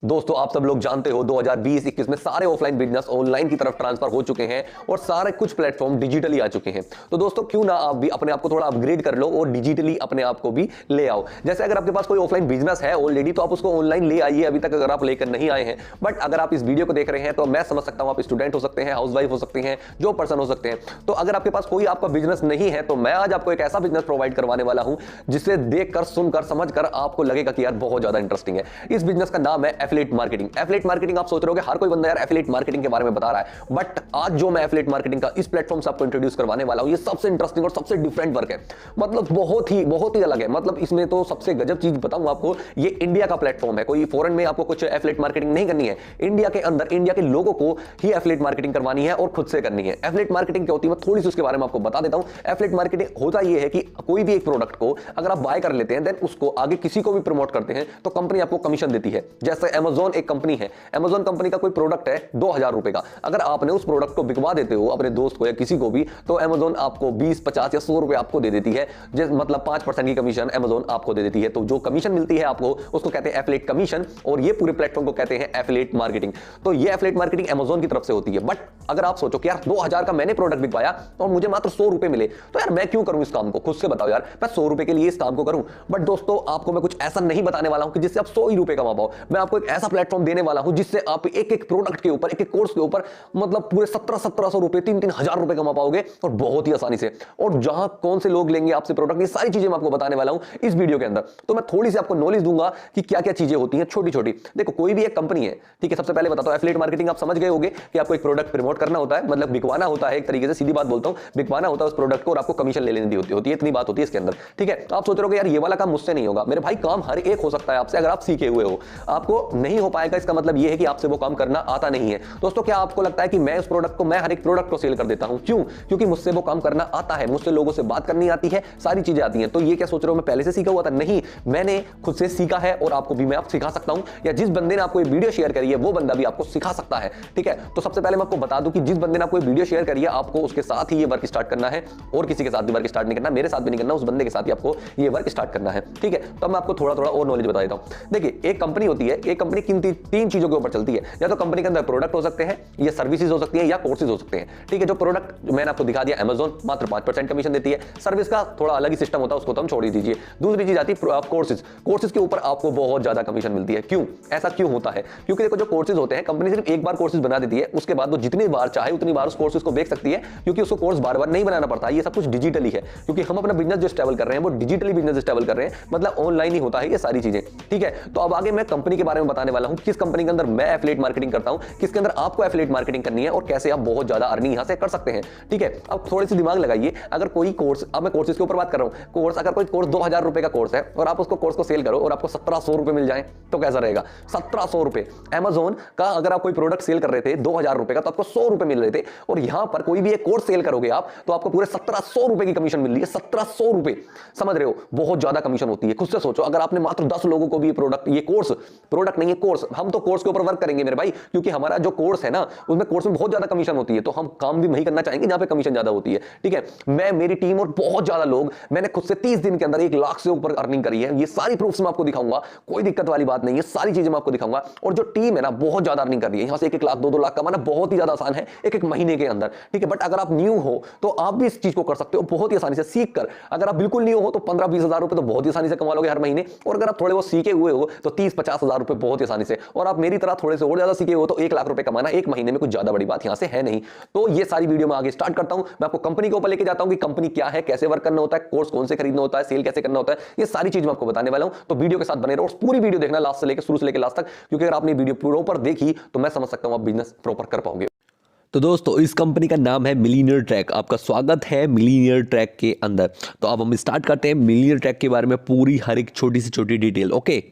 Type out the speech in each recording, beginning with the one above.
दोस्तों आप सब लोग जानते हो 2020-21 में सारे ऑफलाइन बिजनेस ऑनलाइन की तरफ ट्रांसफर हो चुके हैं और सारे कुछ प्लेटफॉर्म डिजिटली आ चुके हैं। तो दोस्तों क्यों ना आप भी अपने आप को थोड़ा अपग्रेड कर लो और डिजिटली अपने आप को भी ले आओ। जैसे अगर आपके पास कोई ऑफलाइन बिजनेस है ऑलरेडी तो आप उसको ऑनलाइन ले आइए, अभी तक अगर आप लेकर नहीं आए हैं। बट अगर आप इस वीडियो को देख रहे हैं तो मैं समझ सकता हूं आप स्टूडेंट हो सकते हैं, हाउसवाइफ हो सकते हैं, जो पर्सन हो सकते हैं। तो अगर आपके पास कोई आपका बिजनेस नहीं है तो मैं आज आपको एक ऐसा बिजनेस प्रोवाइड करवाने वाला हूं जिसे देखकर, सुनकर, समझकर आपको लगेगा कि यार बहुत ज्यादा इंटरेस्टिंग है। इस बिजनेस का नाम है एफिलिएट मार्केटिंग। एफिलिएट मार्केटिंग आप सोच रहे होगे हर कोई बंदा यार एफिलिएट मार्केटिंग के बारे में बता रहा है, बट आज जो मैं एफिलिएट मार्केटिंग का इस प्लेटफॉर्म से आपको इंट्रोड्यूस करवाने वाला हूं ये सबसे इंटरेस्टिंग और सबसे डिफरेंट वर्क है। मतलब बहुत ही अलग है। मतलब इसमें तो सबसे गजब चीज बताऊं आपको, ये इंडिया का प्लेटफॉर्म है। कोई फॉरेन में आपको कुछ एफिलिएट मार्केटिंग नहीं करनी है, इंडिया के अंदर इंडिया के लोगों को ही एफिलिएट मार्केटिंग करवानी है और खुद से करनी है। एफिलिएट मार्केटिंग क्या होती है मैं थोड़ी सी उसके बारे में आपको बता देता हूं। एफिलिएट मार्केटिंग होता यह है कि कोई भी एक प्रोडक्ट को अगर आप बाय कर लेते हैं देन उसको आगे किसी को भी प्रमोट करते हैं तो कंपनी आपको कमीशन देती है। जैसे अमेजॉन एक कंपनी है, अमेजॉन कंपनी का कोई प्रोडक्ट है 2000 रुपए का, अगर आपने उस प्रोडक्ट को बिकवा देते हो अपने दोस्त को या किसी को भी तो अमेजॉन आपको 20, 50 या 100 रुपए आपको दे देती है। मतलब 5% की कमीशन अमेजॉन आपको दे देती है। तो जो कमीशन मिलती है आपको उसको कहते हैं एफिलिएट कमीशन और ये पूरे प्लेटफॉर्म को कहते हैं एफिलिएट मार्केटिंग। तो ये एफिलिएट मार्केटिंग अमेजॉन की तरफ से होती है। बट अगर आप सोचो कि यार 2000 का मैंने प्रोडक्ट बिकवाया और मुझे मात्र 100 रुपए मिले तो यार मैं क्यों करूं इस काम को, खुद से बताओ यार, मैं 100 रुपए के लिए इस काम को करूं। बट दोस्तों आपको मैं कुछ ऐसा नहीं बताने वाला हूं कि जिससे आप 100 ही रुपए कमा पाओ। मैं आपको एक ऐसा प्लेटफॉर्म देने वाला हूं जिससे आप एक एक प्रोडक्ट के ऊपर, एक एक कोर्स के ऊपर मतलब पूरे 1700 रुपए, 3-3 हजार रुपए कमा पाओगे और बहुत ही आसानी से। और जहां कौन से लोग लेंगे आपसे प्रोडक्ट, ये सारी चीजें मैं आपको बताने वाला हूं इस वीडियो के अंदर। तो मैं थोड़ी सी आपको नॉलेज दूंगा कि क्या क्या चीजें होती हैं छोटी छोटी। देखो कोई भी एक कंपनी है, ठीक है, सबसे पहले बताता हूं एफिलिएट मार्केटिंग आप समझ गए होंगे कि आपको एक प्रोडक्ट प्रमोट करना होता है, मतलब बिकवाना होता है। एक तरीके से सीधी बात बोलता हूं, बिकवाना होता है उस प्रोडक्ट को और आपको कमीशन ले लेनी होती है। इतनी बात होती है इसके अंदर, ठीक है। आप सोच रहे हो यार ये वाला काम मुझसे नहीं होगा। मेरे भाई काम हर एक हो सकता है आपसे, अगर आप सीखे हुए हो। आपको नहीं हो पाएगा इसका मतलब यह है कि आपसे वो काम करना आता नहीं है। दोस्तों क्या आपको लगता है कि मैं उस प्रोडक्ट को, मैं हर एक प्रोडक्ट को सेल कर देता हूं? क्यों? क्योंकि मुझसे वो काम करना आता है, मुझसे लोगों से बात करनी आती है, सारी चीजें आती हैं। तो ये क्या सोच रहे हो मैं पहले से सीखा हुआ था? नहीं, मैंने खुद से सीखा है और आपको भी मैं आप सिखा सकता हूं, या जिस बंदे ने आपको ये वीडियो शेयर करी है वो बंदा भी आपको सिखा सकता है, ठीक है। तो सबसे पहले मैं आपको बता दूं कि जिस बंदे ने आपको वीडियो शेयर करी है आपको उसके साथ ही ये वर्क स्टार्ट करना है और किसी के साथ भी वर्क स्टार्ट नहीं करना, मेरे साथ भी नहीं करना, उस बंदे के साथ ही आपको ये वर्क स्टार्ट करना है, ठीक है। तो मैं आपको थोड़ा थोड़ा और नॉलेज बता देता हूं। देखिए एक कंपनी होती है, एक कंपनी किन तीन चीजों के ऊपर चलती है। या तो कंपनी के अंदर प्रोडक्ट हो सकते हैं, या सर्विसेज हो सकती है, या कोर्सेज हो सकते हैं, ठीक है। जो प्रोडक्ट मैंने आपको दिखा दिया अमेजॉन मात्र 5% कमीशन देती है, सर्विस का थोड़ा अलग ही सिस्टम होता है, उसको तो हम छोड़ ही दीजिए। दूसरी चीज आती है कोर्सेज। कोर्सेज के ऊपर आपको बहुत ज्यादा कमीशन मिलती है। क्यों ऐसा क्यों होता है? क्योंकि देखो जो कोर्सेज होते हैं कंपनी सिर्फ एक बार कोर्सेज बना देती है, उसके बाद वो जितनी बार चाहे उतनी बार उस कोर्सेज को बेच सकती है, क्योंकि उसको कोर्स बार बार नहीं बनाना पड़ता। ये सब कुछ डिजिटली है, क्योंकि हम अपना बिजनेस जो स्टेबल कर रहे हैं वो डिजिटली बिजनेस स्टेबल कर रहे हैं, मतलब ऑनलाइन ही होता है ये सारी चीजें, ठीक है। तो अब आगे मैं कंपनी के बारे में बताने वाला हूं, किस कंपनी के अंदर मैं एफिलिएट मार्केटिंग करता हूं, किसके अंदर आपको एफिलिएट मार्केटिंग करनी है और कैसे आप बहुत ज्यादा अर्निंग यहां से कर सकते हैं, ठीक है। अब थोड़ी सी दिमाग लगाइए, अगर कोई कोर्स, अब मैं कोर्सेज के ऊपर बात कर रहा हूं, कोर्स अगर कोई कोर्स 2000 रुपए का कोर्स है और आप उसको कोर्स को सेल करो और आपको 1700 रुपए मिल जाए तो कैसा रहेगा? 1700 रुपए अमेजॉन का अगर आप कोई प्रोडक्ट सेल कर रहे थे 2000 रुपए का तो आपको 100 रुपए मिल रहे थे, और यहां पर कोई भी एक कोर्स सेल करोगे आप तो आपको पूरे 1700 रुपए की कमीशन मिल रही है। 1700 रुपए, समझ रहे हो? बहुत ज्यादा कमीशन होती है। खुद से सोचो अगर आपने मात्र 10 लोगों को भी प्रोडक्ट, ये कोर्स, प्रोडक्ट नहीं है कोर्स, हम तो कोर्स के ऊपर वर्क करेंगे मेरे भाई, क्योंकि हमारा जो कोर्स है ना उसमें कोर्स में बहुत ज्यादा कमीशन होती है, तो हम काम भी वही करना चाहेंगे जहां पे कमीशन ज्यादा होती है, ठीक है। मैं, मेरी टीम और बहुत ज्यादा लोग, मैंने खुद से 30 दिन के अंदर 1 लाख से ऊपर अर्निंग करी है। ये सारी प्रूफ्स मैं आपको दिखाऊंगा, कोई दिक्कत वाली बात नहीं है, सारी चीजें मैं आपको दिखाऊंगा। और जो टीम है ना बहुत ज्यादा अर्निंग कर रही है, यहां से 1-1 लाख 2-2 लाख कमाना बहुत ही ज्यादा आसान है एक महीने के अंदर, ठीक है। बट अगर आप न्यू हो तो आप भी इस चीज को कर सकते हो बहुत ही आसानी से सीख कर। अगर आप बिल्कुल न्यू हो तो 15-20 हजार रुपए तो बहुत ही आसानी से कमा लोगे हर महीने, और अगर आप थोड़े वो सीखे हुए हो तो 30-50 हजार रुपए बहुत ही आसानी से, और आप मेरी तरह थोड़े से और ज्यादा सीखे हो तो 1 लाख रुपए कमाना एक महीने में कुछ ज्यादा बड़ी बात यहां से है नहीं। तो ये सारी वीडियो में आगे स्टार्ट करता हूं, मैं आपको कंपनी के ऊपर लेके जाता हूं कि कंपनी क्या है, कैसे वर्क करना होता है, कोर्स कौन से खरीदना होता है, सेल कैसे करना होता है, ये सारी चीज मैं आपको बताने वाला हूं। तो वीडियो के साथ बने रहो और पूरी वीडियो देखना लास्ट से लेकर, शुरू से लेकर लास्ट तक, क्योंकि अगर आपने वीडियो प्रॉपर देखी तो मैं समझ सकता हूं आप बिजनेस प्रॉपर कर पाओगे। तो दोस्तों इस कंपनी का नाम है मिलीनियर ट्रैक। आपका स्वागत है मिलीनियर ट्रैक के अंदर। तो अब हम स्टार्ट करते हैं मिलीनियर ट्रैक के बारे में पूरी हर एक छोटी से छोटी डिटेल, ओके।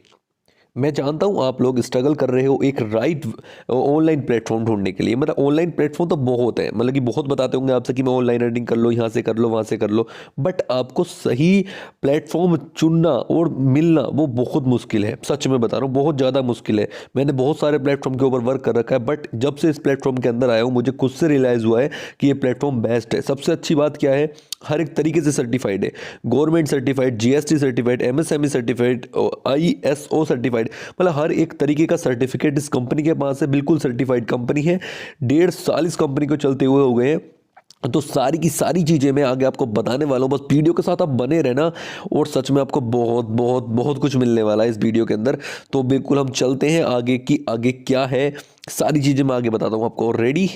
मैं जानता हूँ आप लोग स्ट्रगल कर रहे हो एक राइट ऑनलाइन प्लेटफॉर्म ढूंढने के लिए। मतलब ऑनलाइन प्लेटफॉर्म तो बहुत है, मतलब कि बहुत बताते होंगे आपसे कि मैं ऑनलाइन अर्निंग कर लो, यहाँ से कर लो, वहाँ से कर लो, बट आपको सही प्लेटफॉर्म चुनना और मिलना वो बहुत मुश्किल है। सच में बता रहा हूँ, बहुत ज़्यादा मुश्किल है। मैंने बहुत सारे प्लेटफॉर्म के ऊपर वर्क कर रखा है, बट जब से इस प्लेटफॉर्म के अंदर आया हूँ मुझे खुद से रियलाइज़ हुआ है कि ये प्लेटफॉर्म बेस्ट है। सबसे अच्छी बात क्या है, हर एक तरीके से सर्टिफाइड है, government certified, GST certified, MSME certified, ISO certified, मतलब हर एक तरीके का सर्टिफिकेट इस कंपनी के पास है। बिल्कुल सर्टिफाइड कंपनी है, 1.5 साल इस कंपनी को चलते हुए हो गए हैं। तो सारी की सारी चीज़ें मैं आगे आपको बताने वाला हूँ, बस वीडियो के साथ आप बने रहना और सच में आपको बहुत बहुत बहुत कुछ मिलने वाला है इस वीडियो के अंदर। तो बिल्कुल हम चलते हैं आगे की, आगे क्या है सारी चीज़ें मैं आगे बताता हूँ आपको। रेडी?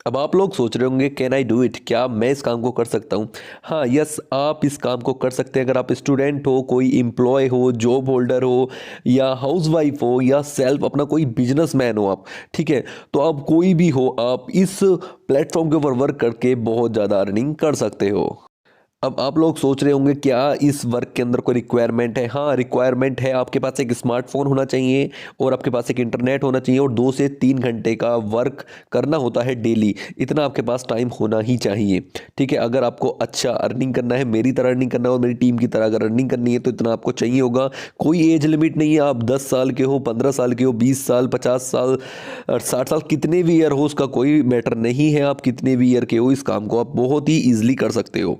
अब आप लोग सोच रहे होंगे कैन आई डू इट, क्या मैं इस काम को कर सकता हूँ? हाँ, यस, आप इस काम को कर सकते हैं। अगर आप स्टूडेंट हो, कोई एम्प्लॉय हो, जॉब होल्डर हो, या हाउसवाइफ हो, या सेल्फ अपना कोई बिजनेसमैन हो आप, ठीक है, तो आप कोई भी हो, आप इस प्लेटफॉर्म के ऊपर वर्क करके बहुत ज़्यादा अर्निंग कर सकते हो। अब आप लोग सोच रहे होंगे क्या इस वर्क के अंदर कोई रिक्वायरमेंट है? हाँ, रिक्वायरमेंट है। आपके पास एक स्मार्टफोन होना चाहिए और आपके पास एक इंटरनेट होना चाहिए और 2 से 3 घंटे का वर्क करना होता है डेली। इतना आपके पास टाइम होना ही चाहिए, ठीक है। अगर आपको अच्छा अर्निंग करना है, मेरी तरह अर्निंग करना है और मेरी टीम की तरह अगर अर्निंग करनी है तो इतना आपको चाहिए होगा। कोई एज लिमिट नहीं है, आप 10 साल के हो, 15 साल के हो, 20 साल, 50 साल, 60 साल, कितने भी ईयर हो उसका कोई मैटर नहीं है। आप कितने भी ईयर के हो, इस काम को आप बहुत ही ईजिली कर सकते हो।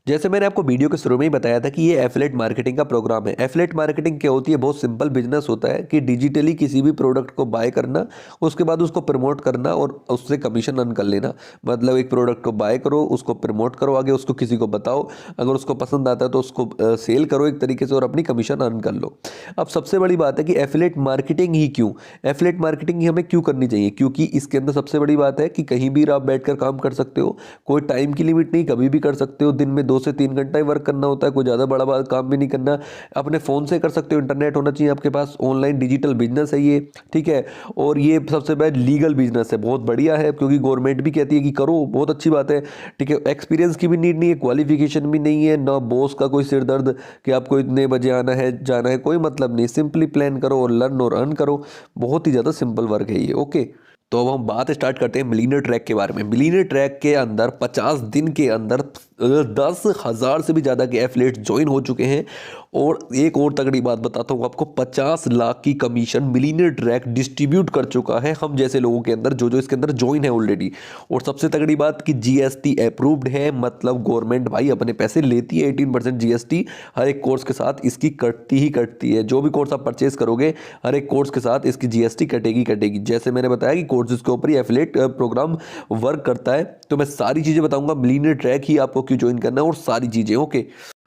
जैसे मैंने आपको वीडियो के शुरू में ही बताया था कि ये एफिलिएट मार्केटिंग का प्रोग्राम है। एफिलिएट मार्केटिंग क्या होती है? बहुत सिंपल बिजनेस होता है कि डिजिटली किसी भी प्रोडक्ट को बाय करना, उसके बाद उसको प्रमोट करना और उससे कमीशन अर्न कर लेना। मतलब एक प्रोडक्ट को बाय करो, उसको प्रमोट करो, आगे उसको किसी को बताओ, अगर उसको पसंद आता है तो उसको सेल करो एक तरीके से और अपनी कमीशन अर्न कर लो। अब सबसे बड़ी बात है कि एफिलिएट मार्केटिंग ही क्यों, एफिलिएट मार्केटिंग ही हमें क्यों करनी चाहिए? क्योंकि इसके अंदर सबसे बड़ी बात है कि कहीं भी आप बैठकर काम कर सकते हो, कोई टाइम की लिमिट नहीं, कभी भी कर सकते हो। दिन में 2 से 3 घंटा ही वर्क करना होता है, कोई ज़्यादा बड़ा काम भी नहीं करना। अपने फ़ोन से कर सकते हो, इंटरनेट होना चाहिए आपके पास, ऑनलाइन डिजिटल बिजनेस है ये, ठीक है। और ये सबसे बड़ा लीगल बिजनेस है, बहुत बढ़िया है क्योंकि गवर्नमेंट भी कहती है कि करो, बहुत अच्छी बात है, ठीक है। एक्सपीरियंस की भी नीड नहीं है, क्वालिफिकेशन भी नहीं है, ना बॉस का कोई सिर दर्द कि आपको इतने बजे आना है जाना है, कोई मतलब नहीं। सिंपली प्लान करो और लर्न और अर्न करो, बहुत ही ज़्यादा सिंपल वर्क है ये, ओके। तो अब हम बात स्टार्ट करते हैं मिलियनेयर ट्रैक के बारे में। मिलियनेयर ट्रैक के अंदर 50 दिन के अंदर 10,000 से भी ज़्यादा के एफिलिएट्स ज्वाइन हो चुके हैं। और एक और तगड़ी बात बताता हूँ आपको, 50 लाख की कमीशन मिलियनेयर ट्रैक डिस्ट्रीब्यूट कर चुका है हम जैसे लोगों के अंदर, जो इसके अंदर ज्वाइन है ऑलरेडी। और सबसे तगड़ी बात कि जीएसटी अप्रूव्ड है, मतलब गवर्नमेंट भाई अपने पैसे लेती है। 18% जीएसटी हर एक कोर्स के साथ इसकी कटती ही कटती है। जो भी कोर्स आप परचेज करोगे, हर एक कोर्स के साथ इसकी जीएसटी कटेगी कटेगी। जैसे मैंने बताया कि कोर्सेज के ऊपर ही एफिलिएट प्रोग्राम वर्क करता है। तो मैं सारी चीज़ें बताऊंगा, मिलियनेयर ट्रैक ही आपको क्यों ज्वाइन करना है और सारी चीज़ें, ओके।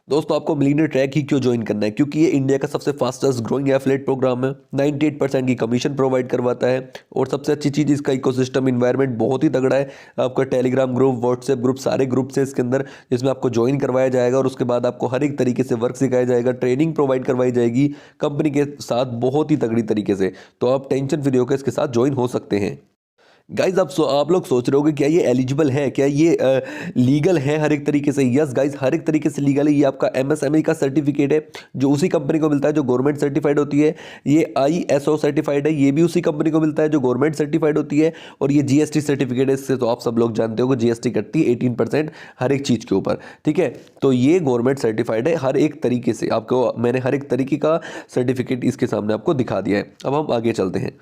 दोस्तों, आपको मिलियनेयर ट्रैक ही क्यों ज्वाइन करना है? क्योंकि ये इंडिया का सबसे फास्टेस्ट ग्रोइंग एफिलिएट प्रोग्राम है, 98% की कमीशन प्रोवाइड करवाता है। और सबसे अच्छी चीज़, इसका इकोसिस्टम इन्वायरमेंट बहुत ही तगड़ा है। आपका टेलीग्राम ग्रुप, व्हाट्सएप ग्रुप, सारे ग्रुप्स है इसके अंदर, जिसमें आपको ज्वाइन करवाया जाएगा और उसके बाद आपको हर एक तरीके से वर्क सिखाया जाएगा, ट्रेनिंग प्रोवाइड करवाई जाएगी कंपनी के साथ बहुत ही तगड़ी तरीके से। तो आप टेंशन फ्री होकर इसके साथ ज्वाइन हो सकते हैं। गाइज, आप लोग सोच रहे होगे क्या ये एलिजिबल है, क्या ये लीगल है हर एक तरीके से? यस गाइज, हर एक तरीके से लीगल है। ये आपका एमएसएमई का सर्टिफिकेट है जो उसी कंपनी को मिलता है जो गवर्नमेंट सर्टिफाइड होती है। ये आईएसओ सर्टिफाइड है, ये भी उसी कंपनी को मिलता है जो गवर्नमेंट सर्टिफाइड होती है। और ये जीएसटी सर्टिफिकेट है, इससे तो आप सब लोग जानते हो कि जीएसटी कटती है 18% हर एक चीज़ के ऊपर, ठीक है। तो ये गवर्नमेंट सर्टिफाइड है हर एक तरीके से। आपको मैंने हर एक तरीके का सर्टिफिकेट इसके सामने आपको दिखा दिया है। अब हम आगे चलते हैं।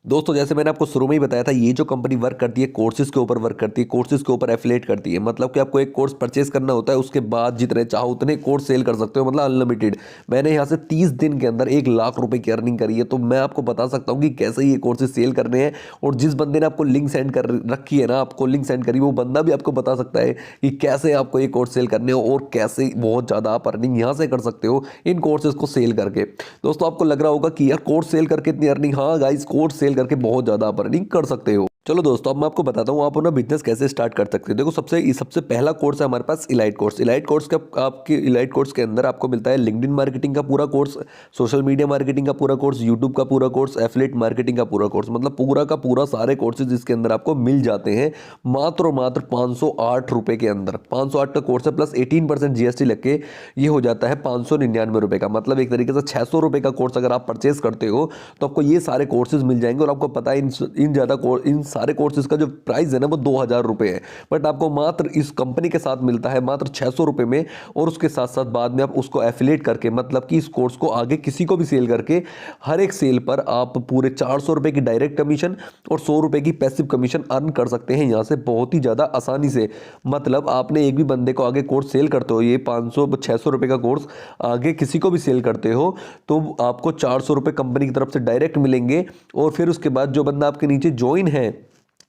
दोस्तों, जैसे मैंने आपको शुरू में ही बताया था, ये जो कंपनी वर्क करती है कोर्सेज के ऊपर वर्क करती है, कोर्सेज के ऊपर एफिलिएट करती है। मतलब कि आपको एक कोर्स परचेस करना होता है, उसके बाद जितने चाहो उतने कोर्स सेल कर सकते हो, मतलब अनलिमिटेड। मैंने यहाँ से 30 दिन के अंदर 1 लाख रुपए की अर्निंग करी है। तो मैं आपको बता सकता हूँ कि कैसे ये कोर्सेज सेल करने हैं। और जिस बंदे ने आपको लिंक सेंड कर रखी है ना, आपको लिंक सेंड करी, वो बंदा भी आपको बता सकता है कि कैसे आपको ये कोर्स सेल करने हो और कैसे बहुत ज़्यादा आप अर्निंग यहाँ से कर सकते हो इन कोर्सेज को सेल करके। दोस्तों, आपको लग रहा होगा कि यार कोर्स सेल करके इतनी अर्निंग, हाँ गाइस, कोर्स सेल करके बहुत ज़्यादा आप अर्निंग कर सकते हो। चलो दोस्तों, अब मैं आपको बताता हूँ आप अपना बिजनेस कैसे स्टार्ट कर सकते हो। देखो, सबसे पहला कोर्स है हमारे पास इलाइट कोर्स। इलाइट कोर्स का आपके इलाइट कोर्स के अंदर आपको मिलता है लिंक्डइन मार्केटिंग का पूरा कोर्स, सोशल मीडिया मार्केटिंग का पूरा कोर्स, यूट्यूब का पूरा कोर्स, एफिलिएट मार्केटिंग का पूरा कोर्स। मतलब पूरा का पूरा सारे कोर्सेज इसके अंदर आपको मिल जाते हैं मात्र और मात्र 508 रुपये के अंदर। 508 का कोर्स है, प्लस 18% जीएसटी लग के ये हो जाता है 599 रुपये का। मतलब एक तरीके से 600 रुपये का कोर्स अगर आप परचेस करते हो तो आपको ये सारे कोर्सेज मिल जाएंगे। और आपको पता है इन सारे कोर्सेज का जो प्राइस है ना वो 2,000 रुपये है, बट आपको मात्र इस कंपनी के साथ मिलता है मात्र 600 रुपये में। और उसके साथ साथ बाद में आप उसको एफिलेट करके, मतलब कि इस कोर्स को आगे किसी को भी सेल करके, हर एक सेल पर आप पूरे 400 रुपये की डायरेक्ट कमीशन और 100 रुपये की पैसिव कमीशन अर्न कर सकते हैं यहाँ से बहुत ही ज़्यादा आसानी से। मतलब आपने एक भी बंदे को आगे कोर्स सेल करते हो, ये 500-600 रुपये का कोर्स आगे किसी को भी सेल करते हो तो आपको 400 रुपये कंपनी की तरफ से डायरेक्ट मिलेंगे। और फिर उसके बाद जो बंदा आपके नीचे ज्वाइन है,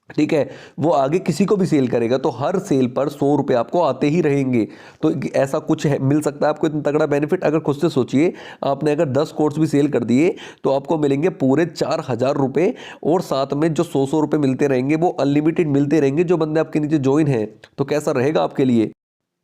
ठीक है, वो आगे किसी को भी सेल करेगा तो हर सेल पर 100 रुपये आपको आते ही रहेंगे। तो ऐसा कुछ है, मिल सकता है आपको इतना तगड़ा बेनिफिट। अगर खुद से सोचिए, आपने अगर 10 कोर्स भी सेल कर दिए तो आपको मिलेंगे पूरे 4,000 रुपये, और साथ में जो 100 रुपये मिलते रहेंगे वो अनलिमिटेड मिलते रहेंगे जो बंदे आपके नीचे ज्वाइन है। तो कैसा रहेगा आपके लिए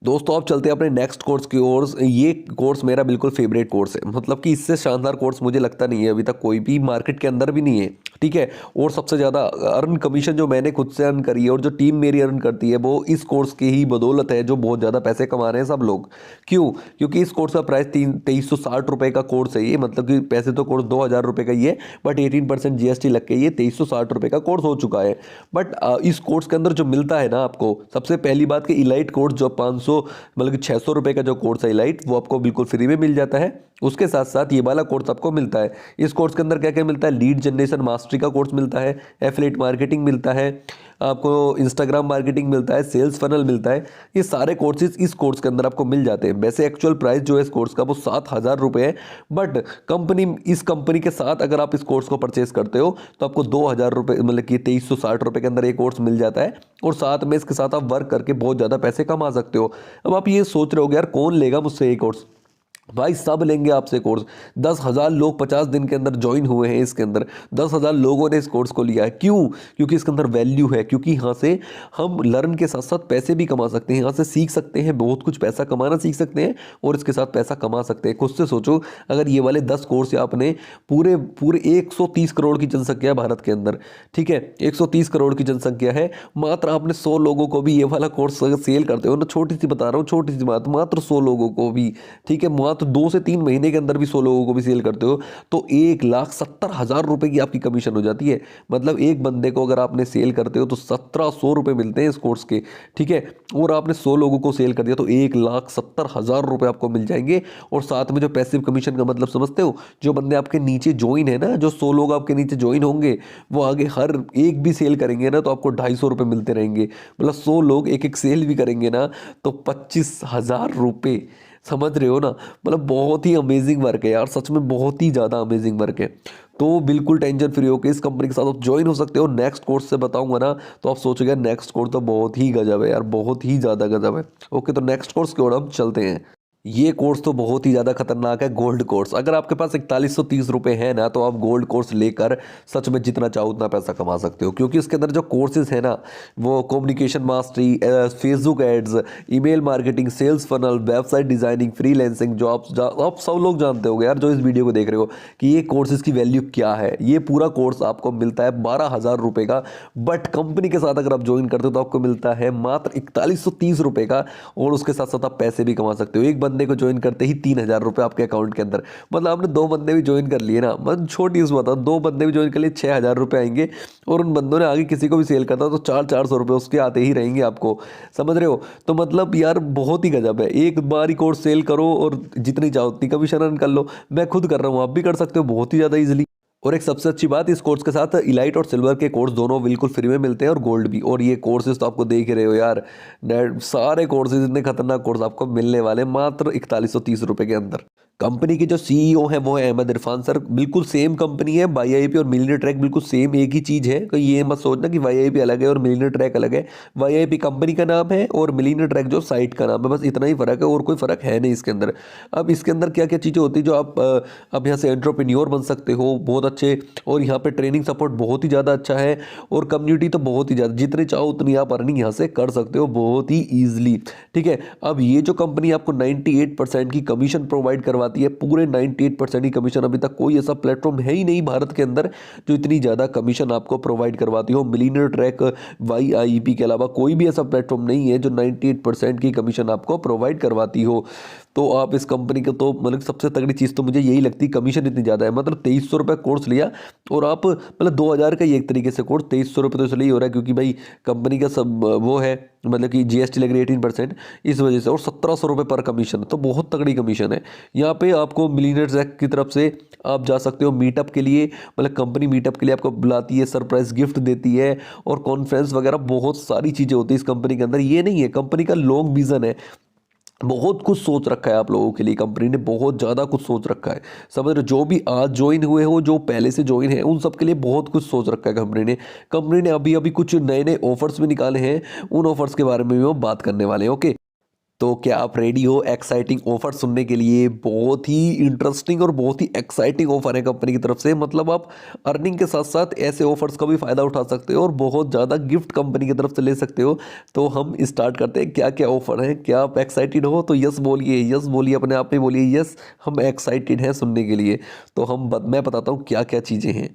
दोस्तों। आप चलते हैं अपने नेक्स्ट कोर्स की ओर। ये कोर्स मेरा बिल्कुल फेवरेट कोर्स है, मतलब कि इससे शानदार कोर्स मुझे लगता नहीं है अभी तक कोई भी मार्केट के अंदर भी नहीं है, ठीक है। और सबसे ज़्यादा अर्न कमीशन जो मैंने खुद से अर्न करी है और जो टीम मेरी अर्न करती है वो इस कोर्स की ही बदौलत है, जो बहुत ज़्यादा पैसे कमा रहे हैं सब लोग। क्यों? क्योंकि इस कोर्स का प्राइस 2360 रुपये का कोर्स है ये, मतलब कि पैसे तो कोर्स 2,000 रुपये का ही है, बट 18% GST लग के ये 2360 रुपये का कोर्स हो चुका है। बट इस कोर्स के अंदर जो मिलता है ना आपको, सबसे पहली बात कि इलाइट कोर्स जो 500 मतलब कि 600 रुपये का जो कोर्स है इलाइट, वो आपको बिल्कुल फ्री में मिल जाता है। उसके साथ साथ ये वाला कोर्स आपको मिलता है। इस कोर्स के अंदर क्या क्या मिलता है? लीड जनरेशन मास्टरी का कोर्स मिलता है, एफिलिएट मार्केटिंग मिलता है, आपको इंस्टाग्राम मार्केटिंग मिलता है, सेल्स फनल मिलता है। ये सारे कोर्सेज इस कोर्स के अंदर आपको मिल जाते हैं। वैसे एक्चुअल प्राइस जो है इस कोर्स का वो 7,000 रुपये है, बट इस कंपनी के साथ अगर आप इस कोर्स को परचेज करते हो तो आपको 2,000 रुपये, मतलब कि 2360 रुपये के अंदर ये कोर्स मिल जाता है। और साथ में इसके साथ आप वर्क करके बहुत ज़्यादा पैसे कमा सकते हो। अब आप ये सोच रहे हो यार कौन लेगा मुझसे ये कोर्स? भाई सब लेंगे आपसे कोर्स। 10,000 लोग 50 दिन के अंदर ज्वाइन हुए हैं इसके अंदर, 10,000 लोगों ने इस कोर्स को लिया है। क्यों? क्योंकि इसके अंदर वैल्यू है, क्योंकि यहाँ से हम लर्न के साथ साथ पैसे भी कमा सकते हैं, यहाँ से सीख सकते हैं बहुत कुछ, पैसा कमाना सीख सकते हैं और इसके साथ पैसा कमा सकते हैं। खुद से सोचो, अगर ये वाले 10 कोर्स आपने पूरे 130 करोड़ की जनसंख्या है भारत के अंदर, ठीक है, 130 करोड़ की जनसंख्या है, मात्र आपने 100 लोगों को भी ये वाला कोर्स सेल करते हो ना, छोटी सी बता रहा हूँ, छोटी सी बात, मात्र 100 लोगों को भी, ठीक है, तो 2 से 3 महीने के अंदर भी 100 लोगों को भी सेल करते हो तो 1,70,000 रुपए की आपकी कमीशन हो जाती है। मतलब एक बंदे को अगर आपने सेल करते हो तो 1,700 रुपए मिलते हैं इस कोर्स के, ठीक है। और आपने 100 लोगों को सेल कर दिया तो 1,70,000 रुपए आपको मिल जाएंगे। और साथ में जो पैसिव कमीशन का मतलब समझते हो, जो बंदे आपके नीचे ज्वाइन है ना, जो 100 लोग आपके नीचे ज्वाइन होंगे, वो आगे हर एक भी सेल करेंगे ना तो आपको 250 रुपये मिलते रहेंगे। मतलब 100 लोग एक एक सेल भी करेंगे ना तो 25,000 रुपये, समझ रहे हो ना। मतलब बहुत ही अमेजिंग वर्क है यार, सच में बहुत ही ज़्यादा अमेजिंग वर्क है। तो बिल्कुल टेंशन फ्री होकर इस कंपनी के साथ आप ज्वाइन हो सकते हो। नेक्स्ट कोर्स से बताऊंगा ना तो आप सोचोगे नेक्स्ट कोर्स तो बहुत ही गजब है यार, बहुत ही ज़्यादा गजब है। ओके, तो नेक्स्ट कोर्स की ओर हम चलते हैं। ये कोर्स तो बहुत ही ज़्यादा खतरनाक है, गोल्ड कोर्स। अगर आपके पास 4130 रुपये है ना तो आप गोल्ड कोर्स लेकर सच में जितना चाहो उतना पैसा कमा सकते हो, क्योंकि इसके अंदर जो कोर्सेज है ना वो communication mastery, Facebook ads, email marketing, sales funnel, website designing, freelancing, jobs. आप सब लोग जानते होंगे यार जो इस वीडियो को देख रहे हो कि ये कोर्सेज की वैल्यू क्या है। ये पूरा कोर्स आपको मिलता है 12,000 रुपये का, बट कंपनी के साथ अगर आप ज्वाइन करते हो तो आपको मिलता है मात्र 4130 रुपये का। और उसके साथ साथ आप पैसे भी कमा सकते हो। एक बंदे को ज्वाइन करते ही 3,000 रुपये आपके अकाउंट के अंदर। मतलब आपने 2 बंदे भी ज्वाइन कर लिए ना, मतलब छोटी सी बात है, 2 बंदे भी ज्वाइन कर लिए 6,000 रुपये आएंगे। और उन बंदों ने आगे किसी को भी सेल करता तो 400 रुपये उसके आते ही रहेंगे आपको, समझ रहे हो। तो मतलब यार बहुत ही गजब है। एक बार ही कोर्स सेल करो और जितनी चाहो उतनी कमीशन अर्न कर लो। मैं खुद कर रहा हूँ, आप भी कर सकते हो बहुत ही ज़्यादा ईजिली। और एक सबसे अच्छी बात, इस कोर्स के साथ इलाइट और सिल्वर के कोर्स दोनों बिल्कुल फ्री में मिलते हैं और गोल्ड भी। और ये कोर्सेज तो आपको देख रहे हो यार, सारे कोर्सेज इतने खतरनाक कोर्स आपको मिलने वाले मात्र 4130 रुपये के अंदर। कंपनी के जो सीईओ हैं वो है अहमद इरफान सर। बिल्कुल सेम कंपनी है, YIP और मिलियनेयर ट्रैक बिल्कुल सेम एक ही चीज़ है। तो ये मत सोचना कि YIP अलग है और मिलियनेयर ट्रैक अलग है। YIP कंपनी का नाम है और मिलियनेयर ट्रैक जो साइट का नाम है, बस इतना ही फ़र्क है और कोई फ़र्क है नहीं इसके अंदर। अब इसके अंदर क्या क्या चीज़ें होती है जो आप यहाँ से एंटरप्रेन्योर बन सकते हो बहुत अच्छे। और यहाँ पर ट्रेनिंग सपोर्ट बहुत ही ज़्यादा अच्छा है और कम्युनिटी तो बहुत ही ज़्यादा, जितने चाहो उतनी आप अर्निंग यहाँ से कर सकते हो बहुत ही ईजिली, ठीक है। अब ये जो कंपनी आपको 98% की कमीशन प्रोवाइड करवाती है, पूरे 98% की कमीशन, अभी तक कोई ऐसा प्लेटफॉर्म है ही नहीं भारत के अंदर जो इतनी ज़्यादा कमीशन आपको प्रोवाइड करवाती हो। मिलियनेयर ट्रैक, YIP के अलावा कोई भी ऐसा प्लेटफॉर्म नहीं है जो 98% की कमीशन आपको प्रोवाइड करवाती हो। तो आप इस कंपनी के तो मतलब सबसे तगड़ी चीज़ तो मुझे यही लगती है, कमीशन इतनी ज़्यादा है। मतलब 2300 रुपये कोर्स लिया और आप मतलब 2000 का ही एक तरीके से कोर्स, 2300 रुपये तो इसलिए हो रहा है क्योंकि भाई कंपनी का सब वो है, मतलब कि जीएसटी लग रही है 18%, इस वजह से, और 1700 रुपये पर कमीशन, तो बहुत तगड़ी कमीशन है। यहाँ पे आपको मिलीनियर्स एक्ट की तरफ से आप जा सकते हो मीटअप के लिए, मतलब कंपनी मीटअप के लिए आपको बुलाती है, सरप्राइज गिफ्ट देती है, और कॉन्फ्रेंस वगैरह बहुत सारी चीज़ें होती है इस कंपनी के अंदर। ये नहीं है, कंपनी का लॉन्ग विजन है, बहुत कुछ सोच रखा है आप लोगों के लिए, कंपनी ने बहुत ज़्यादा कुछ सोच रखा है। समझ रहे हो, जो भी आज ज्वाइन हुए हो, जो पहले से ज्वाइन है, उन सब के लिए बहुत कुछ सोच रखा है कंपनी ने अभी अभी कुछ नए नए ऑफर्स भी निकाले हैं, उन ऑफर्स के बारे में भी हम बात करने वाले हैं। ओके, तो क्या आप रेडी हो एक्साइटिंग ऑफर सुनने के लिए? बहुत ही इंटरेस्टिंग और बहुत ही एक्साइटिंग ऑफर है कंपनी की तरफ से। मतलब आप अर्निंग के साथ साथ ऐसे ऑफर्स का भी फ़ायदा उठा सकते हो और बहुत ज़्यादा गिफ्ट कंपनी की तरफ से ले सकते हो। तो हम स्टार्ट करते हैं, क्या क्या ऑफर है, क्या आप एक्साइटेड हो? तो यस बोलिए, यस बोलिए, अपने आप में बोलिए यस, हम एक्साइटेड हैं सुनने के लिए। तो मैं बताता हूँ क्या क्या चीज़ें हैं।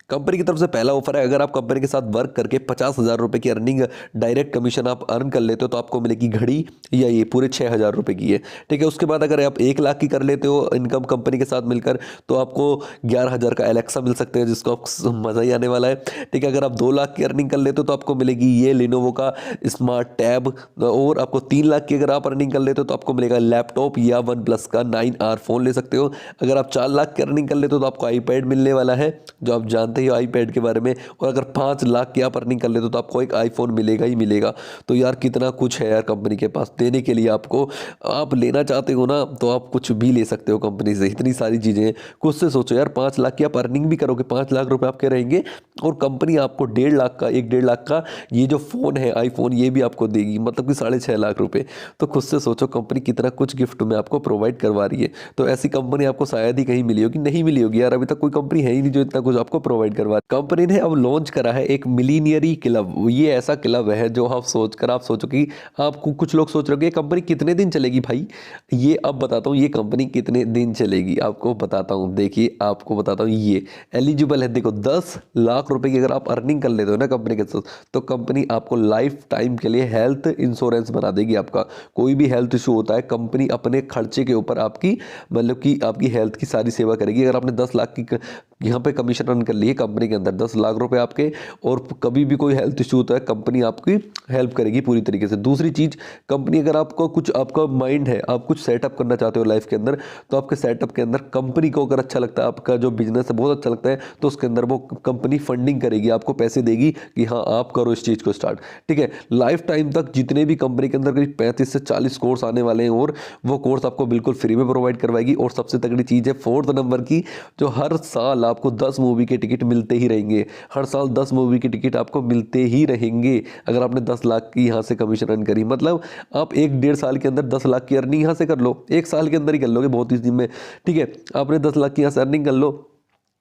कंपनी की तरफ से पहला ऑफर है, अगर आप कंपनी के साथ वर्क करके 50,000 रुपये की अर्निंग डायरेक्ट कमीशन आप अर्न कर लेते हो तो आपको मिलेगी घड़ी, या ये पूरे 6,000 रुपये की है। ठीक है, उसके बाद अगर आप 1 लाख की कर लेते हो इनकम कंपनी के साथ मिलकर तो आपको 11,000 का एलेक्सा मिल सकते हैं, जिसको आप मज़ा ही आने वाला है। ठीक है, अगर आप 2 लाख की अर्निंग कर लेते हो तो आपको मिलेगी ये लिनोवो का स्मार्ट टैब, और आपको 3 लाख की अगर आप अर्निंग कर लेते हो तो आपको मिलेगा लैपटॉप या OnePlus का 9R फ़ोन ले सकते हो। अगर आप 4 लाख की अर्निंग कर लेते हो तो आपको आईपैड मिलने वाला है, जो आप जानते ही आईपैड के बारे में। और अगर 5 लाख की आप अर्निंग कर लेते हो तो आपको एक आईफोन मिलेगा ही मिलेगा। तो यार कितना कुछ है यार कंपनी के पास देने के लिए आपको। आप लेना चाहते हो ना तो आप कुछ भी ले सकते हो कंपनी से, इतनी सारी चीज़ें हैं। कुछ से सोचो यार, 5 लाख की आप अर्निंग भी करोगे, 5 लाख रुपए आपके रहेंगे, और कंपनी आपको 1.5 लाख का ये जो फ़ोन है आईफोन, ये भी आपको देगी, मतलब कि 6.5 लाख रुपए। तो खुद से सोचो कंपनी कितना कुछ गिफ्ट में आपको प्रोवाइड करवा रही है। तो ऐसी कंपनी आपको शायद ही कहीं मिली होगी, नहीं मिली होगी यार, अभी तक कोई कंपनी है ही नहीं जो इतना कुछ आपको प्रोवाइड करवा रही है। कंपनी ने अब लॉन्च करा है एक मिलीनियरी क्लब। ये ऐसा क्लब है जो आप सोचो कि आपको, कुछ लोग सोच रहे हो कि ये कंपनी कितने दिन चलेगी भाई। ये अब बताता हूँ ये कंपनी कितने दिन चलेगी, आपको बताता हूँ। देखिए आपको बताता हूँ, ये एलिजिबल है, देखो 10 लाख रुपए की अगर आप अर्निंग कर लेते हो ना कंपनी के साथ, तो कंपनी आपको लाइफ टाइम के लिए हेल्थ इंश्योरेंस बना देगी। आपका कोई भी हेल्थ इशू होता है, कंपनी अपने खर्चे के ऊपर आपकी, मतलब कि आपकी हेल्थ की सारी सेवा करेगी। अगर आपने 10 लाख की यहाँ पे कमीशन अर्न कर ली है कंपनी के अंदर, 10 लाख रुपए आपके, और कभी भी कोई हेल्थ इशू होता है कंपनी आपकी हेल्प करेगी पूरी तरीके से। दूसरी चीज़, कंपनी अगर आपको कुछ, आपका माइंड है, आप कुछ सेटअप करना चाहते हो लाइफ के अंदर, तो आपके सेटअप के अंदर कंपनी को अगर अच्छा लगता है, आपका जो बिजनेस है बहुत अच्छा लगता है, तो उसके अंदर वो कंपनी फंडिंग करेगी, आपको पैसे देगी कि हाँ आप करो इस चीज़ को स्टार्ट। ठीक है, लाइफ टाइम तक जितने भी कंपनी के अंदर करीब 35 से 40 कोर्स आने वाले हैं, और वो कोर्स आपको बिल्कुल फ्री में प्रोवाइड करवाएगी। और सबसे तगड़ी चीज़ है 4th नंबर की, जो हर साल आपको 10 मूवी के टिकट मिलते ही रहेंगे। हर साल 10 मूवी के टिकट आपको मिलते ही रहेंगे अगर आपने 10 लाख की यहाँ से कमीशन अर्न करी। मतलब आप 1-1.5 साल के अंदर 10 लाख की अर्निंग यहाँ से कर लो, 1 साल के अंदर ही कर लोगे बहुत इस दिन में। ठीक है, आपने 10 लाख की यहाँ से अर्निंग कर लो,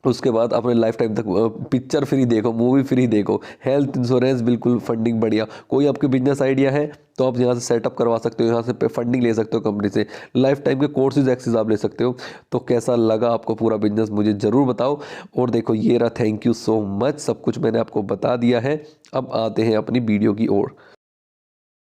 उसके बाद अपने लाइफ टाइम तक पिक्चर फ्री देखो, मूवी फ्री देखो, हेल्थ इंश्योरेंस बिल्कुल फंडिंग बढ़िया। कोई आपके बिजनेस आइडिया है तो आप यहाँ से सेटअप करवा सकते हो, यहाँ से फंडिंग ले सकते हो कंपनी से, लाइफ टाइम के कोर्सेज एक्सेस आप ले सकते हो। तो कैसा लगा आपको पूरा बिजनेस मुझे ज़रूर बताओ। और देखो ये रहा, थैंक यू सो मच, सब कुछ मैंने आपको बता दिया है। अब आते हैं अपनी वीडियो की ओर।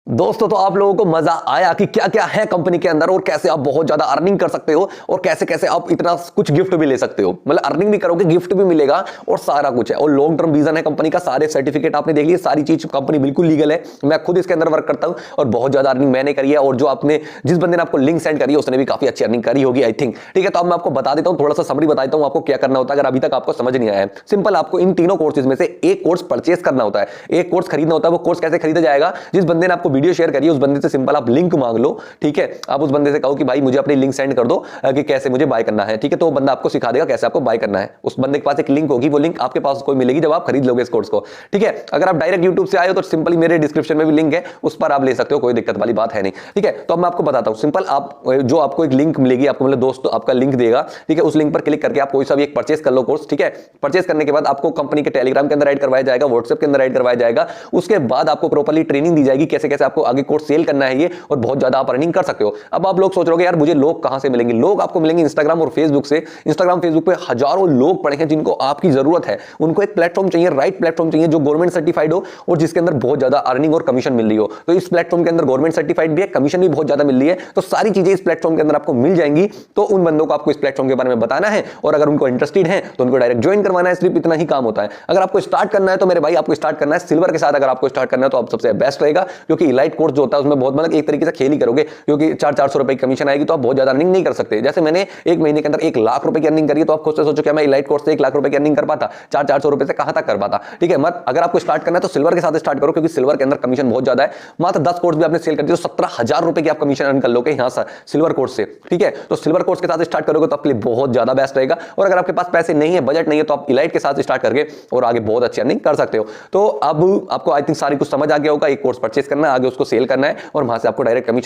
दोस्तों, तो आप लोगों को मजा आया कि क्या क्या है कंपनी के अंदर और कैसे आप बहुत ज्यादा अर्निंग कर सकते हो और कैसे कैसे आप इतना कुछ गिफ्ट भी ले सकते हो। मतलब अर्निंग भी करोगे, गिफ्ट भी मिलेगा और सारा कुछ है। और लॉन्ग टर्म विजन है कंपनी का, सारे सर्टिफिकेट आपने देख लिए, सारी चीज कंपनी बिल्कुल लीगल है। मैं खुद इसके अंदर वर्क करता हूं और बहुत ज्यादा अर्निंग मैंने करी है, और जो आपने, जिस बंदे ने आपको लिंक सेंड करी है उसने भी काफी अच्छी अर्निंग करी होगी आई थिंक। ठीक है, तो अब मैं आपको बता देता हूं, थोड़ा सा समरी बता देता हूं आपको क्या करना होता है अगर अभी तक आपको समझ नहीं आया है। सिंपल, आपको इन तीनों कोर्सेज में से एक कोर्स परचेस करना होता है, एक कोर्स खरीदना होता है। वो कोर्स कैसे खरीदा जाएगा? जिस बंदे ने आपको वीडियो शेयर करी है उस बंदे से सिंपल आप लिंक मांग लो। ठीक है, आप उस बंदे से कहो कि भाई मुझे अपनी लिंक सेंड कर दो कि कैसे मुझे बाय करना है। ठीक है, तो वो बंदा आपको सिखा देगा कैसे आपको बाय करना है। उस बंदे के पास एक लिंक होगी, वो लिंक आपके पास कोई मिलेगी जब आप खरीद लोगे इस कोर्स को। ठीक है, अगर आप डायरेक्ट यूट्यूब से आए हो तो सिंपली मेरे डिस्क्रिप्शन में भी लिंक है, उस पर आप ले सकते हो, कोई दिक्कत वाली बात है नहीं। ठीक है, तो अब मैं आपको बताता हूं सिंपल, आप जो आपको एक लिंक मिलेगी, आपको मतलब दोस्त आपका लिंक देगा। ठीक है, उस लिंक पर क्लिक करके आप कोई सा भी एक परचेस कर लो कोर्स। ठीक है, परचेस करने के बाद आपको कंपनी के टेलीग्राम के अंदर ऐड करवाया जाएगा, व्हाट्सएप के अंदर ऐड करवाया जाएगा। उसके बाद आपको प्रॉपर्ली ट्रेनिंग दी जाएगी कैसे कैसे कैसे आपको आगे कोर्स सेल करना है ये, और बहुत ज्यादा आप अर्निंग कर सकते हो। अब आप लोग सोच रहे हो यार मुझे लोग कहां से मिलेंगे? लोग आपको मिलेंगे इंस्टाग्राम और फेसबुक से। इंस्टाग्राम फेसबुक पे हजारों लोग पड़े हैं जिनको आपकी जरूरत है। उनको एक प्लेटफॉर्म चाहिए, राइट प्लेटफॉर्म चाहिए जो गवर्नमेंट सर्टिफाइड हो और जिसके अंदर बहुत ज्यादा अर्निंग और कमीशन मिल रही हो। तो इस प्लेटफॉर्म के अंदर गवर्नमेंट सर्टिफाइड भी है, कमीशन भी बहुत ज्यादा मिल रही है, तो सारी चीजें इस प्लेटफॉर्म के अंदर आपको मिल जाएंगी। तो उन बंदों को आपको इस प्लेटफॉर्म के बारे में बताना है, और अगर उनको इंटरेस्टेड है तो उनको डायरेक्ट ज्वाइन करवाना है। सिर्फ इतना ही काम होता है। अगर आपको स्टार्ट करना है तो मेरे भाई आपको स्टार्ट करना है सिल्वर के साथ। अगर आपको स्टार्ट करना है तो आप सबसे बेस्ट रहेगा, क्योंकि इलाइट कोर्स जो होता है उसमें बहुत मतलब एक तरीके से खेल ही करोगे, क्योंकि 400 रुपए की कमीशन आएगी तो आप बहुत ज्यादा अर्निंग नहीं कर सकते। जैसे मैंने एक महीने के अंदर 1 लाख रुपए की अर्निंग करी, तो आप खुद से सोचो क्या मैं इलाइट कोर्स से 1 लाख रुपए की अर्निंग कर पाता? 400 रुपए से कहां तक कर पाता? ठीक है, मत अगर आपको स्टार्ट करना है तो सिल्वर के साथ स्टार्ट करो, क्योंकि सिल्वर के अंदर कमीशन बहुत ज्यादा है। मात्र 10 कोर्स भी आपने सेल कर दिए तो 17,000 रुपए की आप कमीशन अर्न कर लोगे यहां से सिल्वर कोर्स से। ठीक है, तो सिल्वर कोर्स के साथ स्टार्ट करोगे तो आपके लिए बहुत ज्यादा बेस्ट रहेगा। और अगर आपके पास पैसे नहीं है, बजट नहीं है, तो आप इलाइट के साथ स्टार्ट करके और आगे बहुत अच्छी अर्निंग कर सकते हो। तो अब आपको आई थिंक सारी कुछ समझ आ गया होगा। एक कोर्स परचेस करना है, आगे उसको सेल करना है और वहां से आपको डायरेक्ट कमीशन